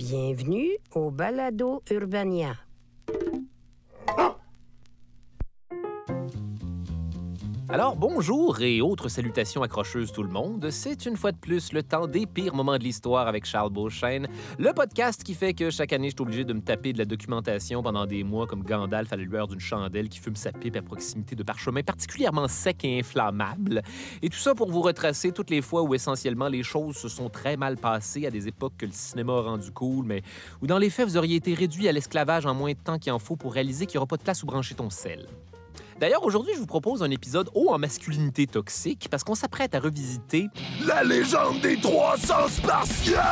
Bienvenue au Balado Urbania. Alors, bonjour et autres salutations accrocheuses tout le monde. C'est une fois de plus le temps des pires moments de l'histoire avec Charles Beauchesne, le podcast qui fait que chaque année, je suis obligé de me taper de la documentation pendant des mois comme Gandalf à la lueur d'une chandelle qui fume sa pipe à proximité de parchemins particulièrement secs et inflammables. Et tout ça pour vous retracer toutes les fois où essentiellement les choses se sont très mal passées à des époques que le cinéma a rendu cool, mais où dans les faits, vous auriez été réduit à l'esclavage en moins de temps qu'il en faut pour réaliser qu'il n'y aura pas de place où brancher ton sel. D'ailleurs, aujourd'hui, je vous propose un épisode haut en masculinité toxique parce qu'on s'apprête à revisiter la légende des 300 Spartiates!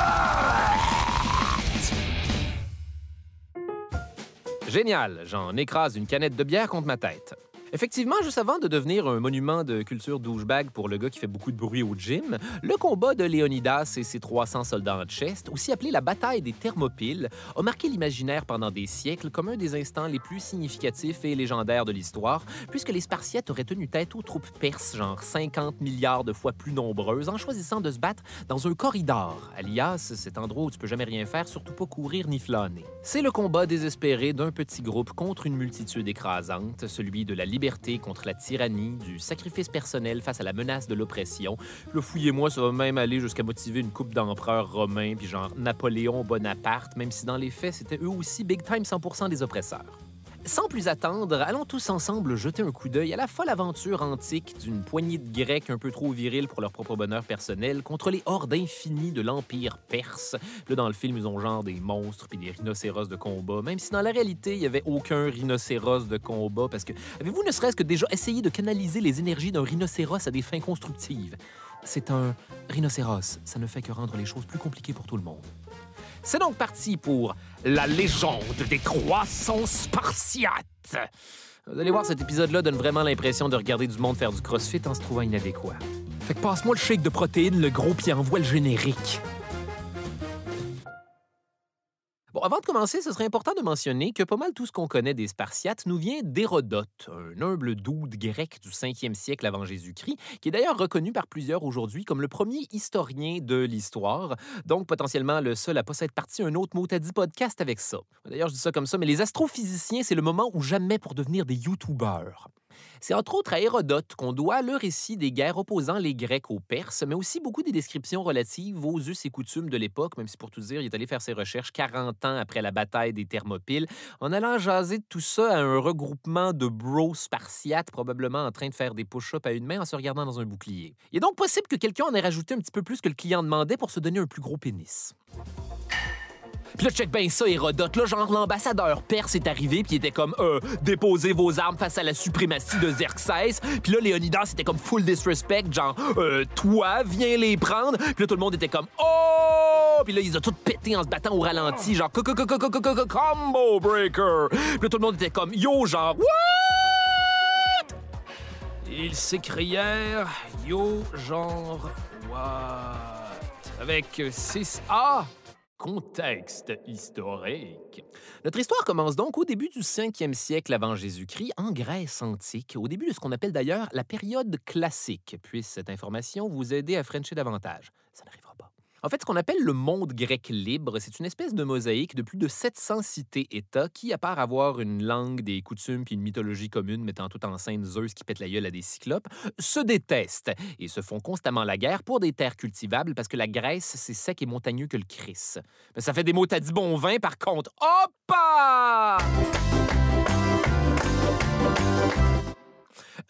Génial, j'en écrase une canette de bière contre ma tête. Effectivement, juste avant de devenir un monument de culture douchebag pour le gars qui fait beaucoup de bruit au gym, le combat de Léonidas et ses 300 soldats en chest, aussi appelé la bataille des Thermopyles, a marqué l'imaginaire pendant des siècles comme un des instants les plus significatifs et légendaires de l'histoire, puisque les Spartiates auraient tenu tête aux troupes perses, genre 50 milliards de fois plus nombreuses, en choisissant de se battre dans un corridor, alias cet endroit où tu peux jamais rien faire, surtout pas courir ni flâner. C'est le combat désespéré d'un petit groupe contre une multitude écrasante, celui de la liberté contre la tyrannie, du sacrifice personnel face à la menace de l'oppression. Le fouillez-moi, ça va même aller jusqu'à motiver une couple d'empereurs romains, puis genre Napoléon Bonaparte, même si dans les faits, c'était eux aussi big time 100% des oppresseurs. Sans plus attendre, allons tous ensemble jeter un coup d'œil à la folle aventure antique d'une poignée de Grecs un peu trop virils pour leur propre bonheur personnel contre les hordes infinies de l'Empire perse. Là, dans le film, ils ont genre des monstres puis des rhinocéros de combat, même si dans la réalité, il n'y avait aucun rhinocéros de combat, parce que avez-vous ne serait-ce que déjà essayé de canaliser les énergies d'un rhinocéros à des fins constructives? C'est un rhinocéros, ça ne fait que rendre les choses plus compliquées pour tout le monde. C'est donc parti pour la légende des 300 Spartiates. Vous allez voir, cet épisode-là donne vraiment l'impression de regarder du monde faire du crossfit en se trouvant inadéquat. Fait que passe-moi le shake de protéines, le gros, puis envoie le générique. Bon, avant de commencer, ce serait important de mentionner que pas mal tout ce qu'on connaît des Spartiates nous vient d'Hérodote, un humble dude grec du 5e siècle avant Jésus-Christ, qui est d'ailleurs reconnu par plusieurs aujourd'hui comme le premier historien de l'histoire, donc potentiellement le seul à pas s'être parti un autre mot-à-dit podcast avec ça. D'ailleurs, je dis ça comme ça, mais les astrophysiciens, c'est le moment où jamais pour devenir des YouTubers. C'est entre autres à Hérodote qu'on doit le récit des guerres opposant les Grecs aux Perses, mais aussi beaucoup des descriptions relatives aux us et coutumes de l'époque, même si pour tout dire, il est allé faire ses recherches 40 ans après la bataille des Thermopyles, en allant jaser de tout ça à un regroupement de bros spartiates, probablement en train de faire des push-ups à une main en se regardant dans un bouclier. Il est donc possible que quelqu'un en ait rajouté un petit peu plus que le client demandait pour se donner un plus gros pénis. Puis là, check bien ça, Hérodote. Là, genre, l'ambassadeur perse est arrivé, puis il était comme, déposez vos armes face à la suprématie de Xerxès. Puis là, Léonidas était comme full disrespect, genre, toi, viens les prendre. Puis là, tout le monde était comme, oh! Puis là, ils ont tous pété en se battant au ralenti, genre, combo breaker. Puis là, tout le monde était comme, yo, genre, what? Ils s'écrièrent, yo, genre, what? Avec 6A. Contexte historique. Notre histoire commence donc au début du 5e siècle avant Jésus-Christ, en Grèce antique, au début de ce qu'on appelle d'ailleurs la période classique. Puisse cette information vous aider à frencher davantage? Ça n'arrivera pas. En fait, ce qu'on appelle le monde grec libre, c'est une espèce de mosaïque de plus de 700 cités-États qui, à part avoir une langue, des coutumes puis une mythologie commune mettant tout en scène Zeus qui pète la gueule à des cyclopes, se détestent et se font constamment la guerre pour des terres cultivables parce que la Grèce, c'est sec et montagneux que le Chris. Mais ça fait des mots t'as dit bon vin, par contre. Hoppa!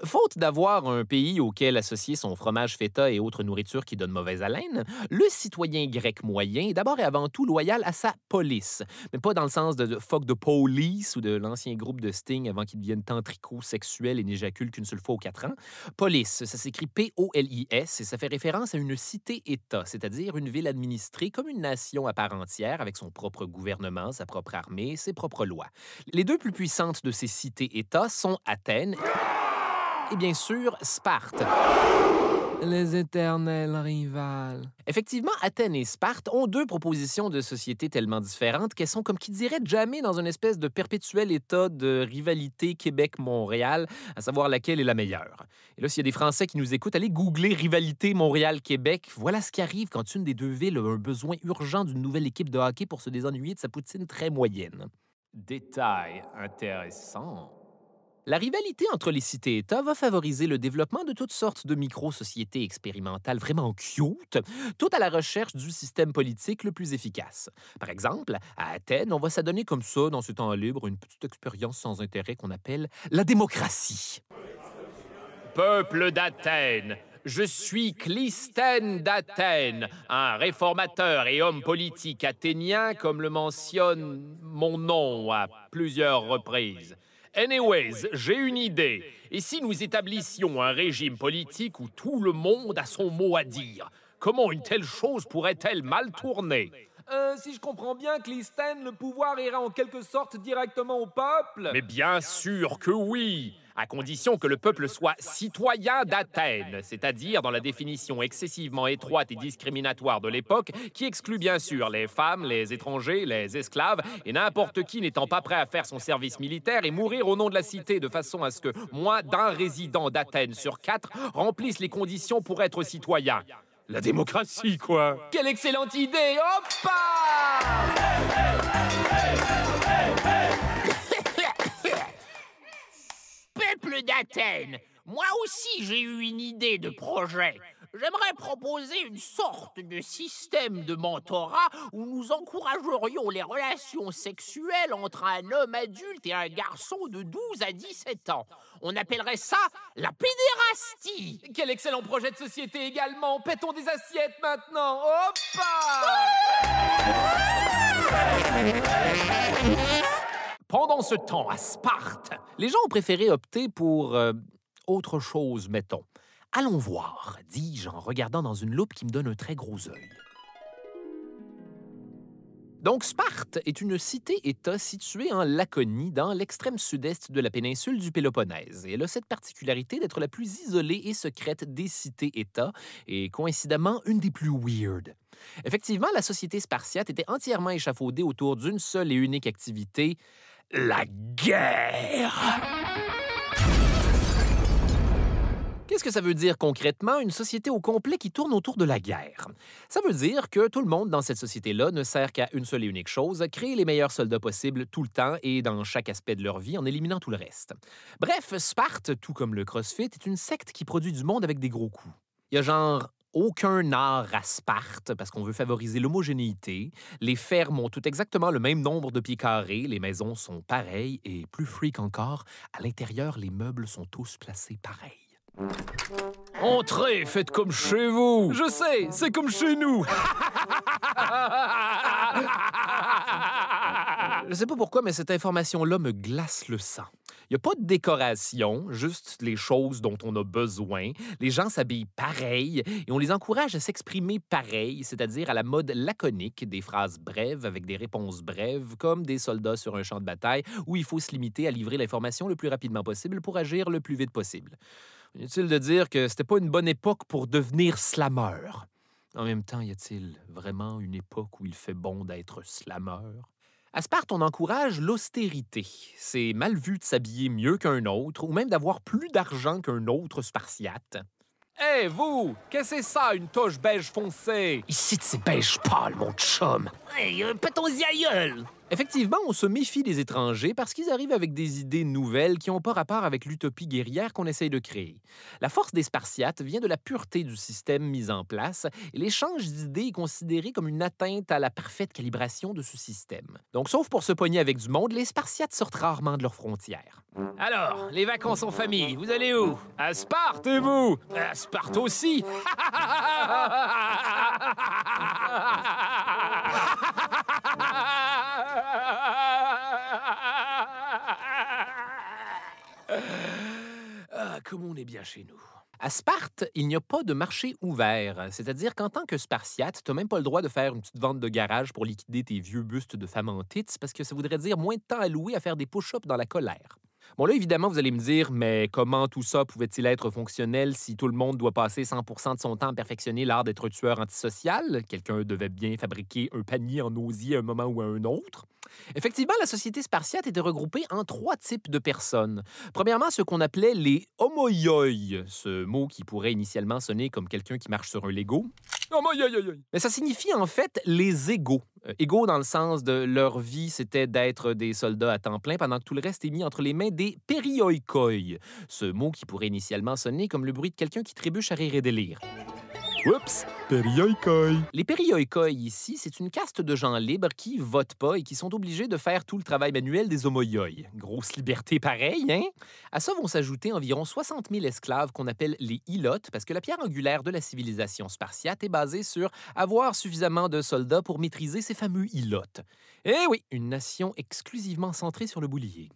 Faute d'avoir un pays auquel associer son fromage feta et autres nourritures qui donnent mauvaise haleine, le citoyen grec moyen est d'abord et avant tout loyal à sa police. Mais pas dans le sens de fuck the police ou de l'ancien groupe de Sting avant qu'il devienne tantrico-sexuel et n'éjacule qu'une seule fois aux 4 ans. Police, ça s'écrit P-O-L-I-S et ça fait référence à une cité-État, c'est-à-dire une ville administrée comme une nation à part entière avec son propre gouvernement, sa propre armée, ses propres lois. Les deux plus puissantes de ces cités-États sont Athènes et bien sûr Sparte. Les éternels rivales. Effectivement, Athènes et Sparte ont deux propositions de société tellement différentes qu'elles sont, comme qui dirait, jamais dans une espèce de perpétuel état de rivalité Québec-Montréal, à savoir laquelle est la meilleure. Et là, s'il y a des Français qui nous écoutent, allez googler rivalité Montréal-Québec. Voilà ce qui arrive quand une des deux villes a un besoin urgent d'une nouvelle équipe de hockey pour se désennuyer de sa poutine très moyenne. Détail intéressant. La rivalité entre les cités-États va favoriser le développement de toutes sortes de micro-sociétés expérimentales vraiment cute, tout à la recherche du système politique le plus efficace. Par exemple, à Athènes, on va s'adonner comme ça, dans ce temps libre, une petite expérience sans intérêt qu'on appelle la démocratie. Peuple d'Athènes, je suis Clisthène d'Athènes, un réformateur et homme politique athénien, comme le mentionne mon nom à plusieurs reprises. Anyways, j'ai une idée. Et si nous établissions un régime politique où tout le monde a son mot à dire? Comment une telle chose pourrait-elle mal tourner? Si je comprends bien, Clisthène, le pouvoir ira en quelque sorte directement au peuple? Mais bien sûr que oui, à condition que le peuple soit citoyen d'Athènes, c'est-à-dire dans la définition excessivement étroite et discriminatoire de l'époque, qui exclut bien sûr les femmes, les étrangers, les esclaves, et n'importe qui n'étant pas prêt à faire son service militaire et mourir au nom de la cité, de façon à ce que moins d'un résident d'Athènes sur 4 remplisse les conditions pour être citoyen. La démocratie, quoi! Quelle excellente idée! Hoppa! Peuple d'Athènes, moi aussi j'ai eu une idée de projet. J'aimerais proposer une sorte de système de mentorat où nous encouragerions les relations sexuelles entre un homme adulte et un garçon de 12 à 17 ans. On appellerait ça la pédérastie. Quel excellent projet de société également! Pétons des assiettes maintenant! Hoppa! Pendant ce temps, à Sparte, les gens ont préféré opter pour autre chose, mettons. Allons voir, dis-je en regardant dans une loupe qui me donne un très gros œil. Donc, Sparte est une cité-État située en Laconie, dans l'extrême sud-est de la péninsule du Péloponnèse. Et elle a cette particularité d'être la plus isolée et secrète des cités-États, et coïncidemment, une des plus weird. Effectivement, la société spartiate était entièrement échafaudée autour d'une seule et unique activité, la guerre. Qu'est-ce que ça veut dire concrètement, une société au complet qui tourne autour de la guerre? Ça veut dire que tout le monde dans cette société-là ne sert qu'à une seule et unique chose, créer les meilleurs soldats possibles tout le temps et dans chaque aspect de leur vie en éliminant tout le reste. Bref, Sparte, tout comme le CrossFit, est une secte qui produit du monde avec des gros coups. Il y a genre aucun art à Sparte parce qu'on veut favoriser l'homogénéité. Les fermes ont toutes exactement le même nombre de pieds carrés, les maisons sont pareilles et plus freak encore, à l'intérieur, les meubles sont tous placés pareils. Entrez, faites comme chez vous. Je sais, c'est comme chez nous. Je sais pas pourquoi, mais cette information-là me glace le sang. Il n'y a pas de décoration, juste les choses dont on a besoin. Les gens s'habillent pareil et on les encourage à s'exprimer pareil, c'est-à-dire à la mode laconique, des phrases brèves avec des réponses brèves, comme des soldats sur un champ de bataille où il faut se limiter à livrer l'information le plus rapidement possible pour agir le plus vite possible. Inutile de dire que c'était pas une bonne époque pour devenir slammer. En même temps, y a-t-il vraiment une époque où il fait bon d'être slammer? À Sparte, on encourage l'austérité. C'est mal vu de s'habiller mieux qu'un autre ou même d'avoir plus d'argent qu'un autre spartiate. Hé, vous! Qu'est-ce que c'est ça, une toche beige foncée? Ici, c'est beige pâle, mon chum. Hey, pétons-y à gueule! Effectivement, on se méfie des étrangers parce qu'ils arrivent avec des idées nouvelles qui n'ont pas rapport avec l'utopie guerrière qu'on essaye de créer. La force des Spartiates vient de la pureté du système mis en place et l'échange d'idées est considéré comme une atteinte à la parfaite calibration de ce système. Donc, sauf pour se pogner avec du monde, les Spartiates sortent rarement de leurs frontières. Alors, les vacances en famille, vous allez où? À Sparte, et vous? À Sparte aussi! Ah, comme on est bien chez nous. À Sparte, il n'y a pas de marché ouvert, c'est-à-dire qu'en tant que Spartiate, tu n'as même pas le droit de faire une petite vente de garage pour liquider tes vieux bustes de femmes en tits parce que ça voudrait dire moins de temps alloué à faire des push-ups dans la colère. Bon, là, évidemment, vous allez me dire, mais comment tout ça pouvait-il être fonctionnel si tout le monde doit passer 100 de son temps à perfectionner l'art d'être tueur antisocial? Quelqu'un devait bien fabriquer un panier en osier à un moment ou à un autre. Effectivement, la société spartiate était regroupée en 3 types de personnes. Premièrement, ce qu'on appelait les homoioi, ce mot qui pourrait initialement sonner comme quelqu'un qui marche sur un Lego. Mais ça signifie en fait les égaux. Égaux dans le sens de leur vie, c'était d'être des soldats à temps plein pendant que tout le reste est mis entre les mains des perioikoi. Ce mot qui pourrait initialement sonner comme le bruit de quelqu'un qui trébuche à rire et délire. Oups, perioikoi. Les perioikoi ici, c'est une caste de gens libres qui votent pas et qui sont obligés de faire tout le travail manuel des homoioi. Grosse liberté pareil, hein? À ça vont s'ajouter environ 60 000 esclaves qu'on appelle les ilotes, parce que la pierre angulaire de la civilisation spartiate est basée sur avoir suffisamment de soldats pour maîtriser ces fameux ilotes. Eh oui, une nation exclusivement centrée sur le bullying.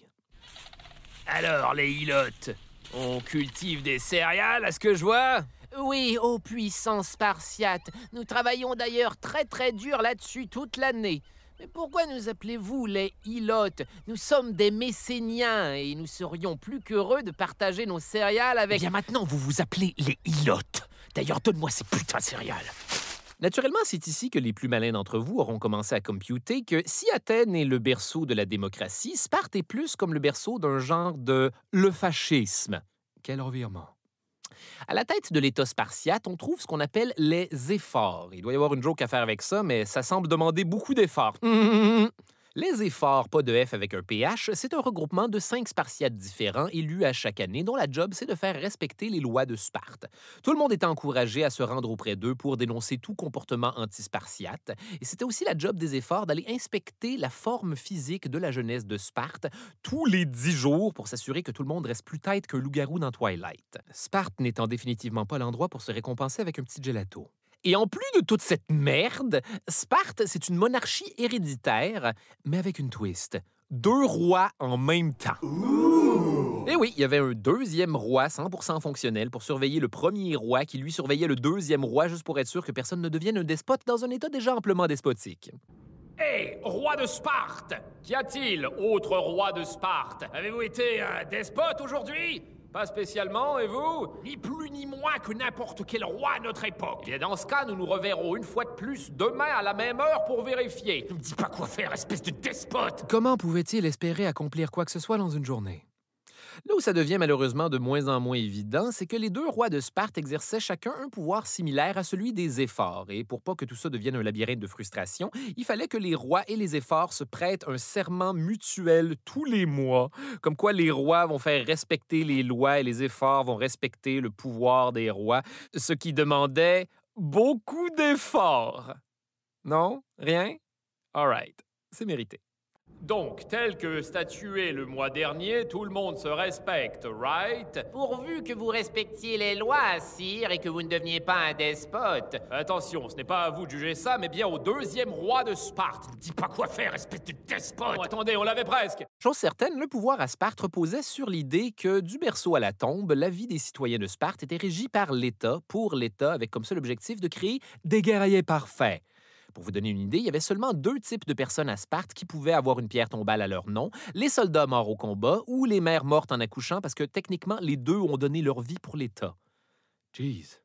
Alors, les ilotes, on cultive des céréales, à ce que je vois? Oui, ô puissance spartiate. Nous travaillons d'ailleurs très dur là-dessus toute l'année. Mais pourquoi nous appelez-vous les ilotes? Nous sommes des Messéniens et nous serions plus qu'heureux de partager nos céréales avec... Eh bien maintenant, vous vous appelez les ilotes. D'ailleurs, donne-moi ces putains de céréales. Naturellement, c'est ici que les plus malins d'entre vous auront commencé à computer que si Athènes est le berceau de la démocratie, Sparte est plus comme le berceau d'un genre de le fascisme. Quel revirement. À la tête de l'État spartiate, on trouve ce qu'on appelle les éphores. Il doit y avoir une joke à faire avec ça, mais ça semble demander beaucoup d'efforts. Les éphores, pas de F avec un PH, c'est un regroupement de 5 Spartiates différents élus à chaque année, dont la job, c'est de faire respecter les lois de Sparte. Tout le monde était encouragé à se rendre auprès d'eux pour dénoncer tout comportement anti-spartiate. Et c'était aussi la job des éphores d'aller inspecter la forme physique de la jeunesse de Sparte tous les 10 jours pour s'assurer que tout le monde reste plus tête qu'un loup-garou dans Twilight. Sparte n'étant définitivement pas l'endroit pour se récompenser avec un petit gelato. Et en plus de toute cette merde, Sparte, c'est une monarchie héréditaire, mais avec une twist. 2 rois en même temps. Et oui, il y avait un 2e roi 100% fonctionnel pour surveiller le premier roi qui lui surveillait le 2e roi juste pour être sûr que personne ne devienne un despote dans un état déjà amplement despotique. Hé, roi de Sparte! Qu'y a-t-il, autre roi de Sparte? Avez-vous été un despote aujourd'hui? Pas spécialement, et vous? Ni plus ni moins que n'importe quel roi à notre époque. Eh bien, dans ce cas, nous nous reverrons une fois de plus demain à la même heure pour vérifier. Ne me dis pas quoi faire, espèce de despote! Comment pouvait-il espérer accomplir quoi que ce soit dans une journée? Là où ça devient malheureusement de moins en moins évident, c'est que les 2 rois de Sparte exerçaient chacun un pouvoir similaire à celui des éphores. Et pour pas que tout ça devienne un labyrinthe de frustration, il fallait que les rois et les éphores se prêtent un serment mutuel tous les mois, comme quoi les rois vont faire respecter les lois et les éphores vont respecter le pouvoir des rois, ce qui demandait beaucoup d'efforts. Non? Rien? All right. C'est mérité. Donc, tel que statué le mois dernier, tout le monde se respecte, right? Pourvu que vous respectiez les lois, sire, et que vous ne deveniez pas un despote. Attention, ce n'est pas à vous de juger ça, mais bien au 2e roi de Sparte. Ne me dis pas quoi faire, espèce de despote! Oh, attendez, on l'avait presque! Chose certaine, le pouvoir à Sparte reposait sur l'idée que, du berceau à la tombe, la vie des citoyens de Sparte était régie par l'État, pour l'État, avec comme seul objectif de créer des guerriers parfaits. Pour vous donner une idée, il y avait seulement 2 types de personnes à Sparte qui pouvaient avoir une pierre tombale à leur nom, les soldats morts au combat ou les mères mortes en accouchant parce que techniquement, les 2 ont donné leur vie pour l'État. Jeez.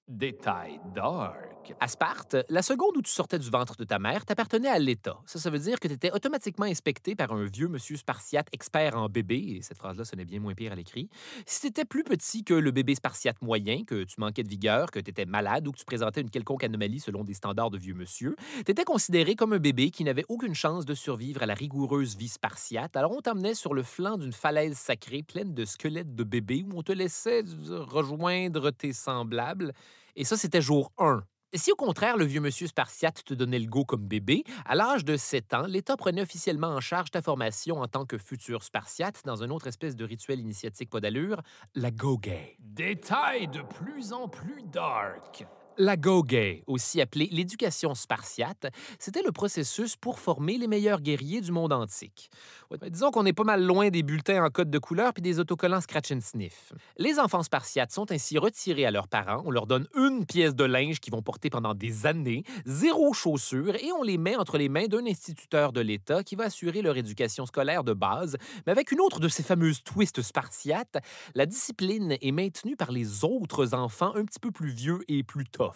Détail dark. À Sparte, la seconde où tu sortais du ventre de ta mère t'appartenait à l'État. Ça veut dire que tu étais automatiquement inspecté par un vieux monsieur spartiate expert en bébé, et cette phrase-là sonnait bien moins pire à l'écrit. Si tu étais plus petit que le bébé spartiate moyen, que tu manquais de vigueur, que tu étais malade ou que tu présentais une quelconque anomalie selon des standards de vieux monsieur, tu étais considéré comme un bébé qui n'avait aucune chance de survivre à la rigoureuse vie spartiate, alors on t'emmenait sur le flanc d'une falaise sacrée pleine de squelettes de bébés où on te laissait rejoindre tes semblables. Et ça, c'était jour 1. Si au contraire, le vieux monsieur spartiate te donnait le go comme bébé, à l'âge de 7 ans, l'État prenait officiellement en charge ta formation en tant que futur spartiate dans une autre espèce de rituel initiatique pas d'allure, la go-gay. Détail de plus en plus dark. L'agogé, aussi appelée l'éducation spartiate, c'était le processus pour former les meilleurs guerriers du monde antique. Ouais, disons qu'on est pas mal loin des bulletins en code de couleur puis des autocollants scratch and sniff. Les enfants spartiates sont ainsi retirés à leurs parents, on leur donne une pièce de linge qu'ils vont porter pendant des années, 0 chaussures, et on les met entre les mains d'un instituteur de l'État qui va assurer leur éducation scolaire de base, mais avec une autre de ces fameuses twists spartiates, la discipline est maintenue par les autres enfants un petit peu plus vieux et plus tough.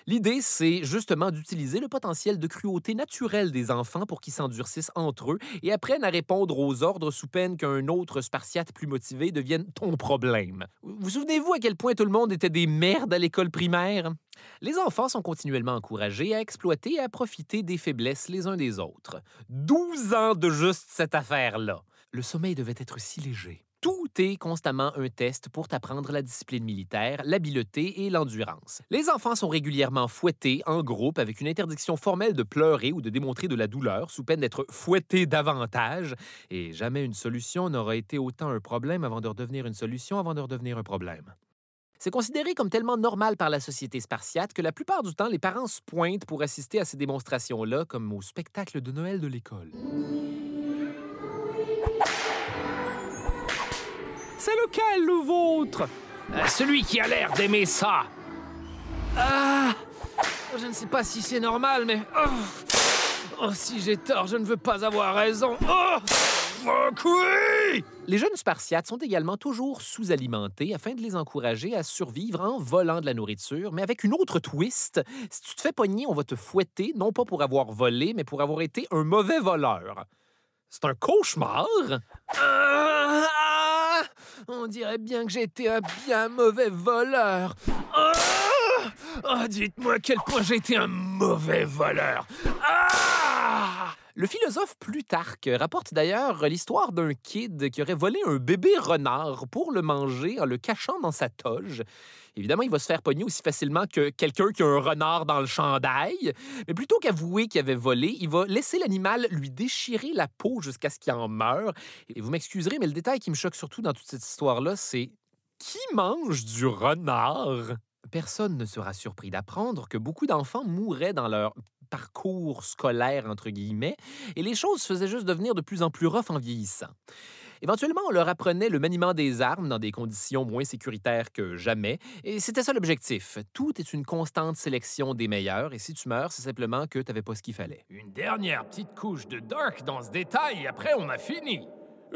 L'idée, c'est justement d'utiliser le potentiel de cruauté naturelle des enfants pour qu'ils s'endurcissent entre eux et apprennent à répondre aux ordres sous peine qu'un autre Spartiate plus motivé devienne ton problème. Vous souvenez-vous à quel point tout le monde était des merdes à l'école primaire? Les enfants sont continuellement encouragés à exploiter et à profiter des faiblesses les uns des autres. 12 ans de juste cette affaire-là. Le sommeil devait être si léger. Tout est constamment un test pour t'apprendre la discipline militaire, l'habileté et l'endurance. Les enfants sont régulièrement fouettés en groupe avec une interdiction formelle de pleurer ou de démontrer de la douleur sous peine d'être fouettés davantage. Et jamais une solution n'aura été autant un problème avant de redevenir une solution avant de redevenir un problème. C'est considéré comme tellement normal par la société spartiate que la plupart du temps, les parents se pointent pour assister à ces démonstrations-là comme au spectacle de Noël de l'école. C'est lequel, le vôtre? Celui qui a l'air d'aimer ça. Je ne sais pas si c'est normal, mais... Oh, si j'ai tort, je ne veux pas avoir raison. Fuck oui! Les jeunes Spartiates sont également toujours sous-alimentés afin de les encourager à survivre en volant de la nourriture, mais avec une autre twist. Si tu te fais pogner, on va te fouetter, non pas pour avoir volé, mais pour avoir été un mauvais voleur. C'est un cauchemar. On dirait bien que j'ai été un bien mauvais voleur. Dites-moi à quel point j'ai été un mauvais voleur. Le philosophe Plutarque rapporte d'ailleurs l'histoire d'un kid qui aurait volé un bébé renard pour le manger en le cachant dans sa toge. Évidemment, il va se faire pogner aussi facilement que quelqu'un qui a un renard dans le chandail. Mais plutôt qu'avouer qu'il avait volé, il va laisser l'animal lui déchirer la peau jusqu'à ce qu'il en meure. Et vous m'excuserez, mais le détail qui me choque surtout dans toute cette histoire-là, c'est qui mange du renard? Personne ne sera surpris d'apprendre que beaucoup d'enfants mouraient dans leur parcours scolaire, entre guillemets, et les choses faisaient juste devenir de plus en plus rough en vieillissant. Éventuellement, on leur apprenait le maniement des armes dans des conditions moins sécuritaires que jamais, et c'était ça l'objectif. Tout est une constante sélection des meilleurs, et si tu meurs, c'est simplement que tu n'avais pas ce qu'il fallait. Une dernière petite couche de dark dans ce détail, et après on a fini.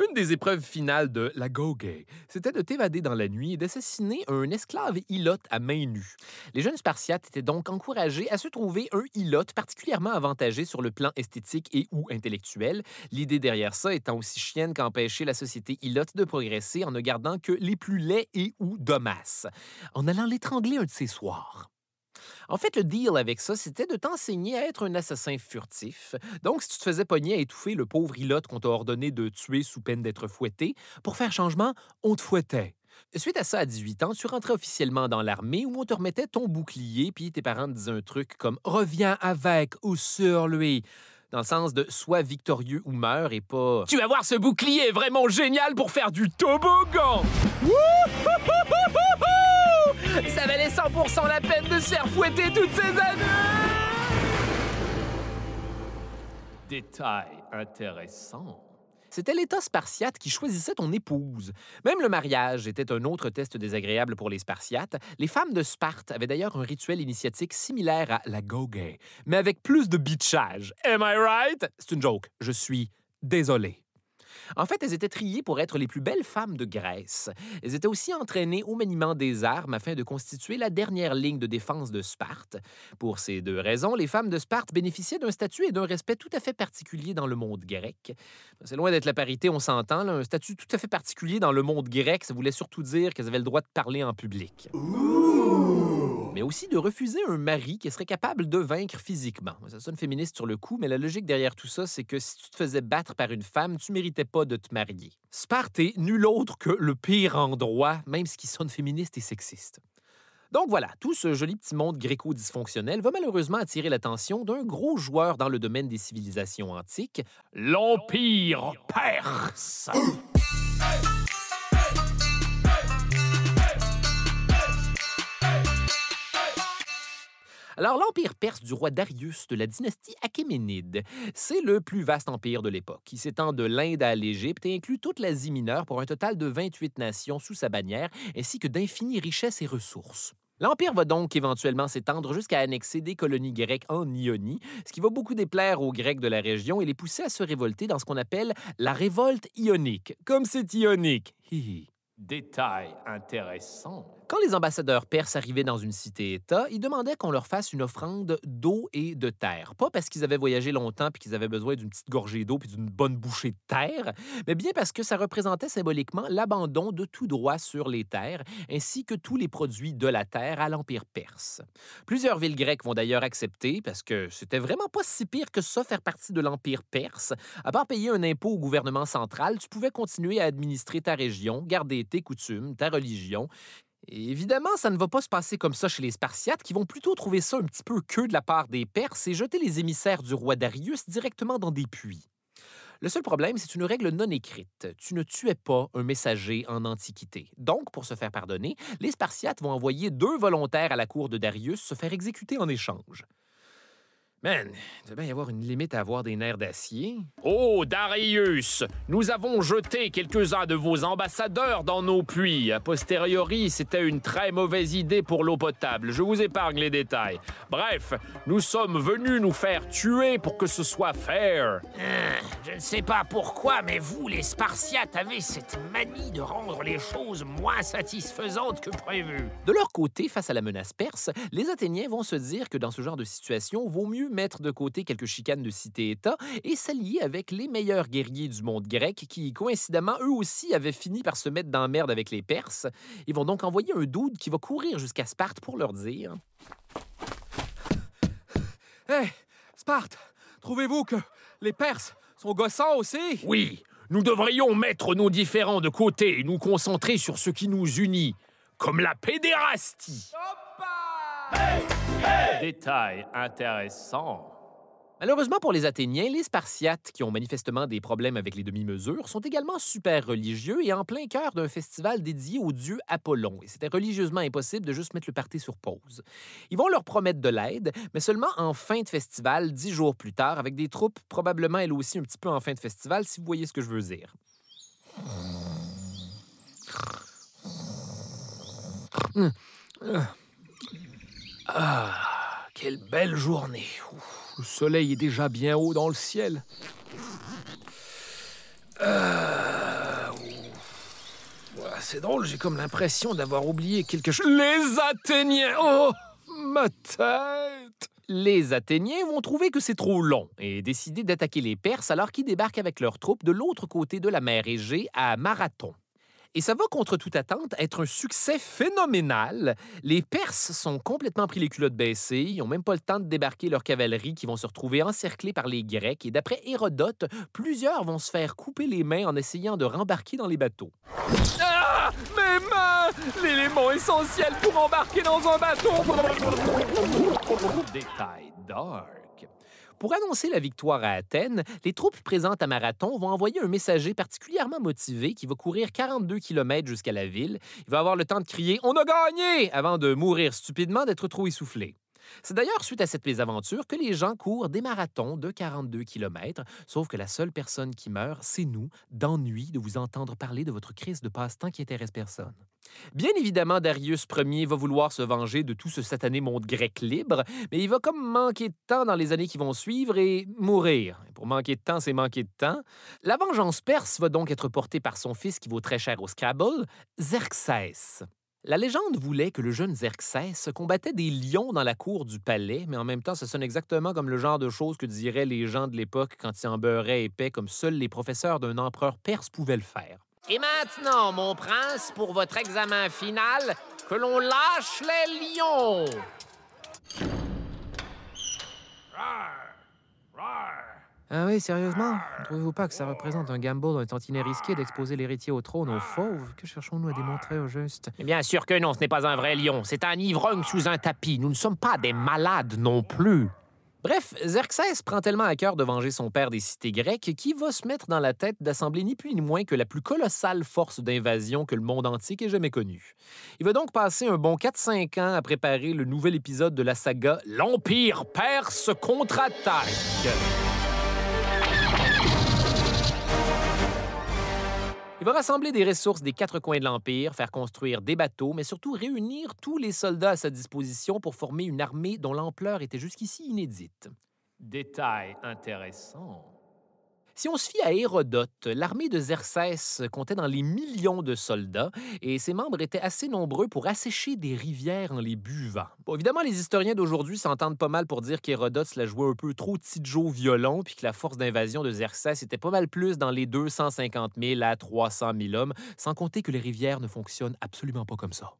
Une des épreuves finales de l'agogé, c'était de t'évader dans la nuit et d'assassiner un esclave ilote à main nue. Les jeunes Spartiates étaient donc encouragés à se trouver un ilote particulièrement avantagé sur le plan esthétique et ou intellectuel, l'idée derrière ça étant aussi chienne qu'empêcher la société ilote de progresser en ne gardant que les plus laids et ou d'homasses, en allant l'étrangler un de ces soirs. En fait, le deal avec ça, c'était de t'enseigner à être un assassin furtif. Donc, si tu te faisais pogner à étouffer le pauvre ilote qu'on t'a ordonné de tuer sous peine d'être fouetté, pour faire changement, on te fouettait. Suite à ça, à 18 ans, tu rentrais officiellement dans l'armée où on te remettait ton bouclier, puis tes parents te disaient un truc comme « Reviens avec ou sur lui », dans le sens de « Sois victorieux ou meurs » et pas « Tu vas voir, ce bouclier est vraiment génial pour faire du toboggan !» Ça valait 100% la peine de se faire fouetter toutes ces années! Détail intéressant. C'était l'État spartiate qui choisissait ton épouse. Même le mariage était un autre test désagréable pour les Spartiates. Les femmes de Sparte avaient d'ailleurs un rituel initiatique similaire à l'agogé, mais avec plus de bitchage. Am I right? C'est une joke. Je suis désolé. En fait, elles étaient triées pour être les plus belles femmes de Grèce. Elles étaient aussi entraînées au maniement des armes afin de constituer la dernière ligne de défense de Sparte. Pour ces deux raisons, les femmes de Sparte bénéficiaient d'un statut et d'un respect tout à fait particulier dans le monde grec. C'est loin d'être la parité, on s'entend. Là. Un statut tout à fait particulier dans le monde grec, ça voulait surtout dire qu'elles avaient le droit de parler en public. Mais aussi de refuser un mari qui serait capable de vaincre physiquement. Ça sonne féministe sur le coup, mais la logique derrière tout ça, c'est que si tu te faisais battre par une femme, tu méritais pas de te marier. Sparte est nul autre que le pire endroit, même ce qui sonne féministe et sexiste. Donc voilà, tout ce joli petit monde gréco-dysfonctionnel va malheureusement attirer l'attention d'un gros joueur dans le domaine des civilisations antiques, l'Empire perse. Alors, l'Empire perse du roi Darius de la dynastie achéménide, c'est le plus vaste empire de l'époque, qui s'étend de l'Inde à l'Égypte et inclut toute l'Asie mineure pour un total de 28 nations sous sa bannière, ainsi que d'infinies richesses et ressources. L'Empire va donc éventuellement s'étendre jusqu'à annexer des colonies grecques en Ionie, ce qui va beaucoup déplaire aux Grecs de la région et les pousser à se révolter dans ce qu'on appelle la révolte ionique. Comme c'est ionique. Hihi. Détail intéressant. Quand les ambassadeurs perses arrivaient dans une cité-État, ils demandaient qu'on leur fasse une offrande d'eau et de terre. Pas parce qu'ils avaient voyagé longtemps puis qu'ils avaient besoin d'une petite gorgée d'eau puis d'une bonne bouchée de terre, mais bien parce que ça représentait symboliquement l'abandon de tout droit sur les terres, ainsi que tous les produits de la terre à l'Empire perse. Plusieurs villes grecques vont d'ailleurs accepter, parce que c'était vraiment pas si pire que ça faire partie de l'Empire perse. À part payer un impôt au gouvernement central, tu pouvais continuer à administrer ta région, garder tes coutumes, ta religion. Et évidemment, ça ne va pas se passer comme ça chez les Spartiates, qui vont plutôt trouver ça un petit peu queue de la part des Perses et jeter les émissaires du roi Darius directement dans des puits. Le seul problème, c'est une règle non écrite. Tu ne tuais pas un messager en Antiquité. Donc, pour se faire pardonner, les Spartiates vont envoyer 2 volontaires à la cour de Darius se faire exécuter en échange. Man, il doit bien y avoir une limite à avoir des nerfs d'acier. Oh, Darius, nous avons jeté quelques-uns de vos ambassadeurs dans nos puits. A posteriori, c'était une très mauvaise idée pour l'eau potable. Je vous épargne les détails. Bref, nous sommes venus nous faire tuer pour que ce soit fair. Je ne sais pas pourquoi, mais vous, les Spartiates, avez cette manie de rendre les choses moins satisfaisantes que prévu. De leur côté, face à la menace perse, les Athéniens vont se dire que dans ce genre de situation, vaut mieux mettre de côté quelques chicanes de cité-État et s'allier avec les meilleurs guerriers du monde grec qui, coïncidemment, eux aussi avaient fini par se mettre dans la merde avec les Perses. Ils vont donc envoyer un dude qui va courir jusqu'à Sparte pour leur dire... Hé, Sparte, trouvez-vous que les Perses sont gossants aussi? Oui, nous devrions mettre nos différends de côté et nous concentrer sur ce qui nous unit, comme la pédérastie. Détail intéressant. Malheureusement pour les Athéniens, les Spartiates, qui ont manifestement des problèmes avec les demi-mesures, sont également super religieux et en plein cœur d'un festival dédié au dieu Apollon. Et c'était religieusement impossible de juste mettre le party sur pause. Ils vont leur promettre de l'aide, mais seulement en fin de festival, 10 jours plus tard, avec des troupes probablement elles aussi un petit peu en fin de festival, si vous voyez ce que je veux dire. Ah, quelle belle journée. Ouf, le soleil est déjà bien haut dans le ciel. C'est drôle, j'ai comme l'impression d'avoir oublié quelque chose. Les Athéniens! Oh, ma tête! Les Athéniens vont trouver que c'est trop long et décider d'attaquer les Perses alors qu'ils débarquent avec leurs troupes de l'autre côté de la mer Égée à Marathon. Et ça va, contre toute attente, être un succès phénoménal. Les Perses sont complètement pris les culottes baissées. Ils n'ont même pas le temps de débarquer leur cavalerie qui vont se retrouver encerclés par les Grecs. Et d'après Hérodote, plusieurs vont se faire couper les mains en essayant de rembarquer dans les bateaux. Ah! Mes mains! L'élément essentiel pour embarquer dans un bateau! Détail dark. Pour annoncer la victoire à Athènes, les troupes présentes à Marathon vont envoyer un messager particulièrement motivé qui va courir 42 km jusqu'à la ville. Il va avoir le temps de crier « On a gagné !» avant de mourir stupidement d'être trop essoufflé. C'est d'ailleurs suite à cette mésaventure que les gens courent des marathons de 42 km, sauf que la seule personne qui meurt, c'est nous, d'ennui de vous entendre parler de votre crise de passe-temps qui intéresse personne. Bien évidemment, Darius Ier va vouloir se venger de tout ce satané monde grec libre, mais il va comme manquer de temps dans les années qui vont suivre et mourir. Et pour manquer de temps, c'est manquer de temps. La vengeance perse va donc être portée par son fils qui vaut très cher au Scrabble, Xerxès. La légende voulait que le jeune Xerxès combattait des lions dans la cour du palais, mais en même temps, ça sonne exactement comme le genre de choses que diraient les gens de l'époque quand ils en beurraient épais comme seuls les professeurs d'un empereur perse pouvaient le faire. Et maintenant, mon prince, pour votre examen final, que l'on lâche les lions. Ah oui, sérieusement? Ne trouvez-vous pas que ça représente un gamble un tantinet risqué d'exposer l'héritier au trône aux fauves? Que cherchons-nous à démontrer au juste? Bien sûr que non, ce n'est pas un vrai lion. C'est un ivrogne sous un tapis. Nous ne sommes pas des malades non plus. Bref, Xerxès prend tellement à cœur de venger son père des cités grecques qu'il va se mettre dans la tête d'assembler ni plus ni moins que la plus colossale force d'invasion que le monde antique ait jamais connue. Il va donc passer un bon 4-5 ans à préparer le nouvel épisode de la saga L'Empire perse contre-attaque. Il va rassembler des ressources des 4 coins de l'Empire, faire construire des bateaux, mais surtout réunir tous les soldats à sa disposition pour former une armée dont l'ampleur était jusqu'ici inédite. Détail intéressant. Si on se fie à Hérodote, l'armée de Xerxès comptait dans les millions de soldats et ses membres étaient assez nombreux pour assécher des rivières en les buvant. Bon, évidemment, les historiens d'aujourd'hui s'entendent pas mal pour dire qu'Hérodote se la jouait un peu trop petit Joe violon puis que la force d'invasion de Xerxès était pas mal plus dans les 250 000 à 300 000 hommes, sans compter que les rivières ne fonctionnent absolument pas comme ça.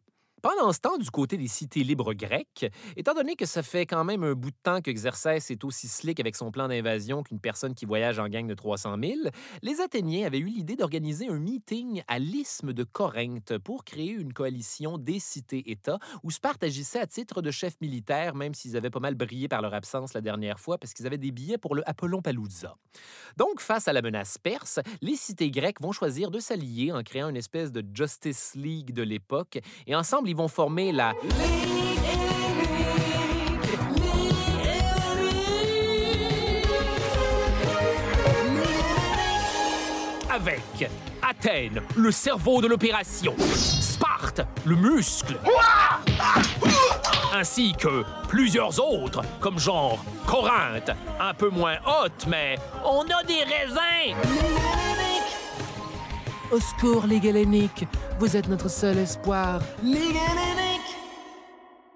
Pendant ce temps, du côté des cités libres grecques, étant donné que ça fait quand même un bout de temps que Xerxès est aussi slick avec son plan d'invasion qu'une personne qui voyage en gang de 300 000, les Athéniens avaient eu l'idée d'organiser un meeting à l'isthme de Corinthe pour créer une coalition des cités-États où Sparte agissait à titre de chef militaire, même s'ils avaient pas mal brillé par leur absence la dernière fois parce qu'ils avaient des billets pour le Apollon-Palooza. Donc, face à la menace perse, les cités grecques vont choisir de s'allier en créant une espèce de Justice League de l'époque et ensemble, ils vont former la avec Athènes, le cerveau de l'opération, Sparte, le muscle, ainsi que plusieurs autres, comme genre Corinthe, un peu moins haute, mais on a des raisins! Au secours, les Galéniques! Vous êtes notre seul espoir! Les Galéniques!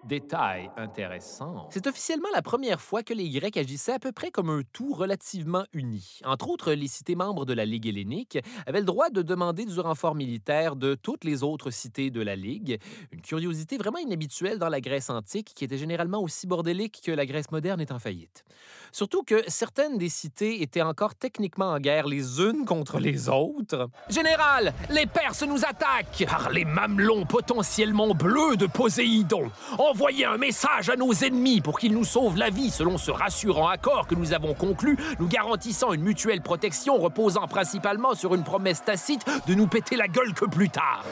Détail intéressant. C'est officiellement la première fois que les Grecs agissaient à peu près comme un tout relativement uni. Entre autres, les cités membres de la Ligue hellénique avaient le droit de demander du renfort militaire de toutes les autres cités de la Ligue. Une curiosité vraiment inhabituelle dans la Grèce antique, qui était généralement aussi bordélique que la Grèce moderne est en faillite. Surtout que certaines des cités étaient encore techniquement en guerre les unes contre les autres. Général, les Perses nous attaquent par les mamelons potentiellement bleus de Poséidon. Envoyez un message à nos ennemis pour qu'ils nous sauvent la vie selon ce rassurant accord que nous avons conclu, nous garantissant une mutuelle protection reposant principalement sur une promesse tacite de nous péter la gueule que plus tard.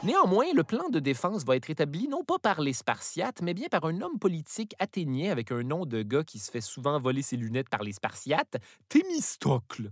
Néanmoins, le plan de défense va être établi non pas par les Spartiates, mais bien par un homme politique athénien avec un nom de gars qui se fait souvent voler ses lunettes par les Spartiates, Thémistocle.